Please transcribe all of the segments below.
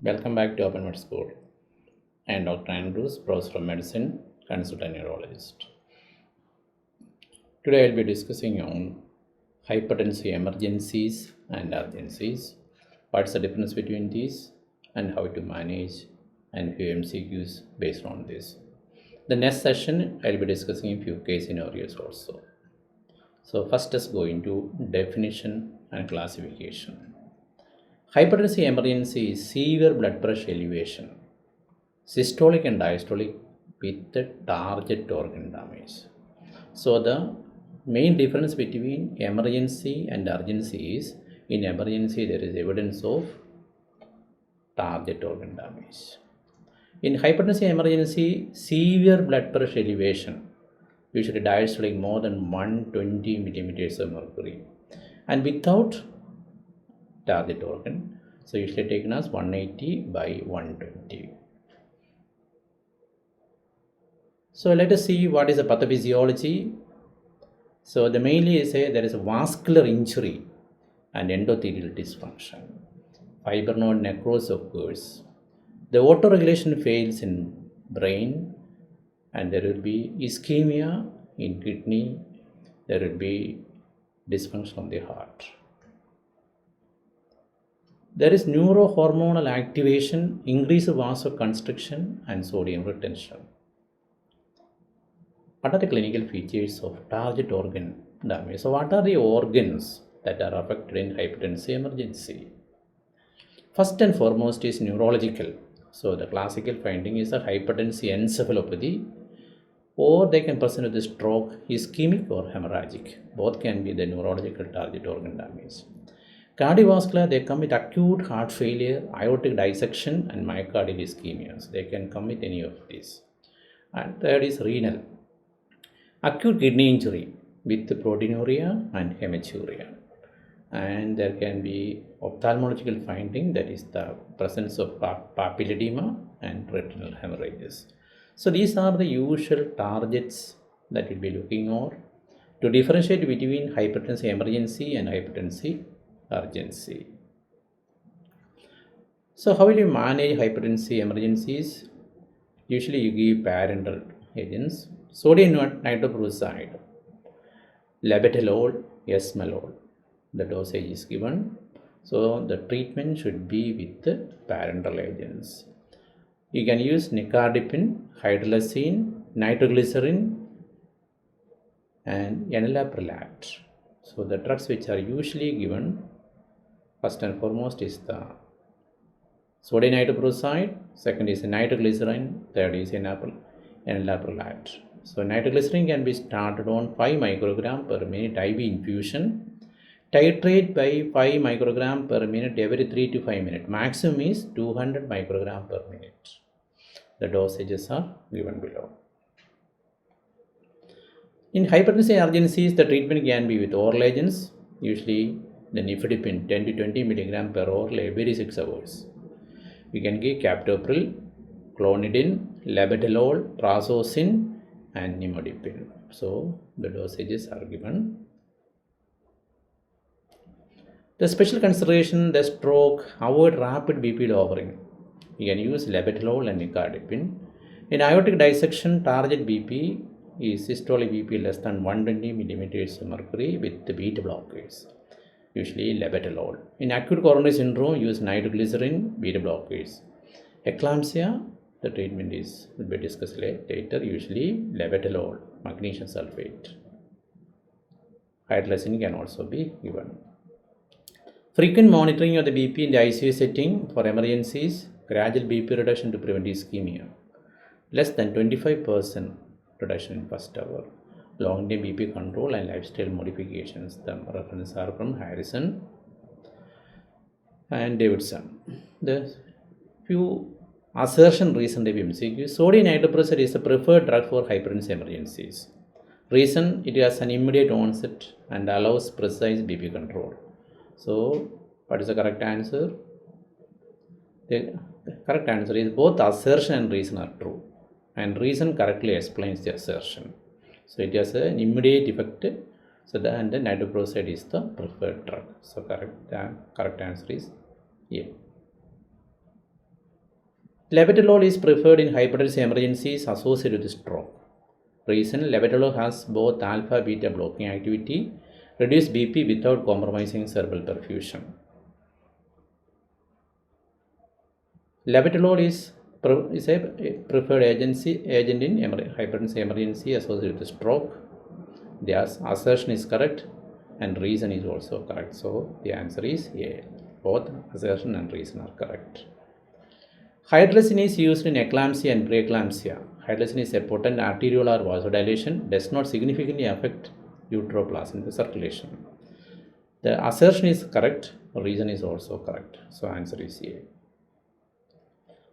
Welcome back to Open Med School. I am Dr. Andrews, Professor of Medicine, Consultant Neurologist. Today I will be discussing on hypertensive emergencies and urgencies. What's the difference between these and how to manage and few MCQs based on this. The next session I will be discussing a few case scenarios also. So first let's go into definition and classification. Hypertensive emergency is severe blood pressure elevation, systolic and diastolic with the target organ damage. So the main difference between emergency and urgency is in emergency there is evidence of target organ damage. In hypertensive emergency, severe blood pressure elevation, usually diastolic more than 120 millimeters of mercury, and without target organ, so usually taken as 180 by 120. So let us see what is the pathophysiology. So the mainly say there is a vascular injury and endothelial dysfunction. Fiber node necrosis occurs. The autoregulation fails in brain, and there will be ischemia in kidney. There will be dysfunction of the heart. There is neurohormonal activation, increased vasoconstriction, and sodium retention. What are the clinical features of target organ damage? So what are the organs that are affected in hypertensive emergency? First and foremost is neurological. So the classical finding is a hypertensive encephalopathy, or they can present with a stroke, ischemic or hemorrhagic. Both can be the neurological target organ damage. Cardiovascular, they come with acute heart failure, aortic dissection, and myocardial ischemia. So they can come with any of these. And third is renal. Acute kidney injury with proteinuria and hematuria. And there can be ophthalmological finding, that is the presence of papilledema and retinal hemorrhages. So these are the usual targets that we'll be looking for to differentiate between hypertensive emergency and hypertensive urgency. So how will you manage hypertensive emergencies? Usually you give parenteral agents, sodium nitroprusside, labetalol, esmolol. The dosage is given. So the treatment should be with the parenteral agents. You can use nicardipine, hydralazine, nitroglycerin, and enalaprilat. So the drugs which are usually given, first and foremost is the sodium nitroprusside, second is nitroglycerin, third is enalaprilat. So nitroglycerin can be started on 5 microgram per minute IV infusion. Titrate by 5 microgram per minute every 3 to 5 minutes. Maximum is 200 microgram per minute. The dosages are given below. In hypertensive emergencies, the treatment can be with oral agents, usually the nifedipine 10 to 20 milligram per oral every 6 hours. You can give captopril, clonidine, labetalol, prazosin, and nimodipine. So the dosages are given. The special consideration, the stroke, avoid rapid BP lowering. You can use labetalol and nicardipine. In aortic dissection, target BP is systolic BP less than 120 millimeters of mercury with the beta blockers, usually labetalol. In acute coronary syndrome, use nitroglycerin, beta blockers. Eclampsia, the treatment will be discussed later, usually labetalol, magnesium sulfate. Hydralazine can also be given. Frequent monitoring of the BP in the ICU setting for emergencies, gradual BP reduction to prevent ischemia. Less than 25% reduction in first hour. Long-term BP control and lifestyle modifications. The references are from Harrison and Davidson. The few assertion reason MCQ. Sodium nitroprusside is the preferred drug for hypertensive emergencies. Reason, it has an immediate onset and allows precise BP control. So, what is the correct answer? The correct answer is both assertion and reason are true, and reason correctly explains the assertion. So, it has an immediate effect. So, the nitroprusside is the preferred drug. So, correct answer is A. Labetalol is preferred in hypertensive emergencies associated with stroke. Reason: labetalol has both alpha beta blocking activity, reduce BP without compromising cerebral perfusion. Labetalol is a preferred agent in hypertensive emergency associated with stroke. The assertion is correct and reason is also correct. So the answer is A. Both assertion and reason are correct. Hydralazine is used in eclampsia and preeclampsia. Hydralazine is a potent arteriolar vasodilation, does not significantly affect uteroplasmic circulation. The assertion is correct, reason is also correct. So answer is A.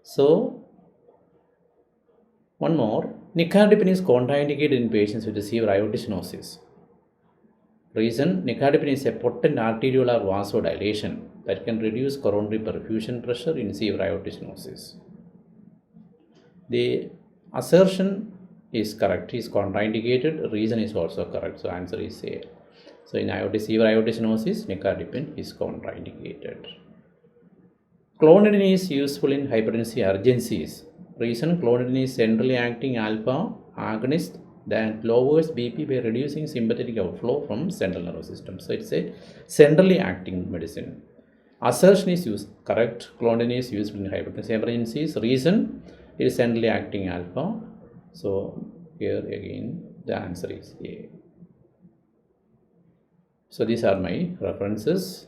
So one more, nicardipine is contraindicated in patients with severe aortic stenosis. Reason: nicardipine is a potent arteriolar vasodilation that can reduce coronary perfusion pressure in severe aortic stenosis. The assertion is correct, is contraindicated, reason is also correct. So answer is A. So in severe aortic stenosis, nicardipine is contraindicated. Clonidine is useful in hypertensive urgencies. Reason: clonidine is centrally acting alpha agonist that lowers BP by reducing sympathetic outflow from central nervous system. So it's a centrally acting medicine. Assertion is correct. Clonidine is used in hypertensive emergencies. Reason: it is centrally acting alpha. So here again the answer is A. So these are my references.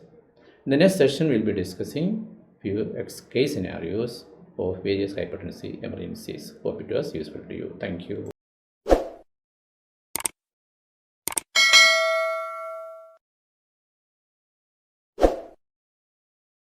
In the next session we will be discussing few case scenarios of various hypertensive emergencies. Hope it was useful to you. Thank you.